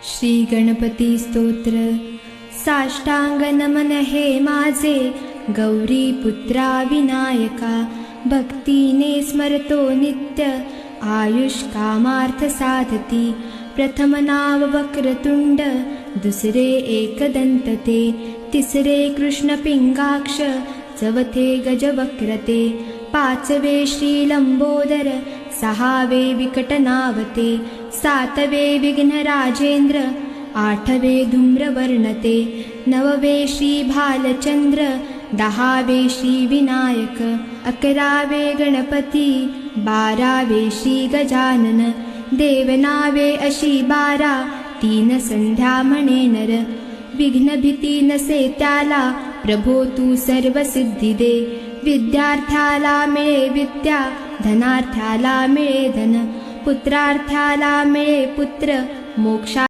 श्री गणपती स्तोत्र। साष्टांग नमन हे माझे गौरी पुत्रा विनायका, भक्तीने स्मरतो नित्य आयुष कामार्थ साधती। प्रथम नाव वक्रतुंड, दुसरे एकदंतते, तिसरे कृष्ण पिंगाक्ष, चवथे गजवक्रते, पाचवे श्री लंबोदर, सहावे विकटनावते, सातवे विघ्न राजेंद्र, आठवे धूम्रवर्णते, नववे श्री भालचंद्र, दहावे श्री विनायक, अकरावे गणपती, बारावे श्री गजानन, देवनावे अशी बारा, तीन संध्या म्हणे नर। विघ्न भीती नसे त्याला, प्रभो तू सर्व सिद्धी दे। विद्यार्थ्याला मिळे विद्या, धनार्थ्याला मिळे धन, पुत्रार्थ्याला मिळे पुत्र, मोक्षा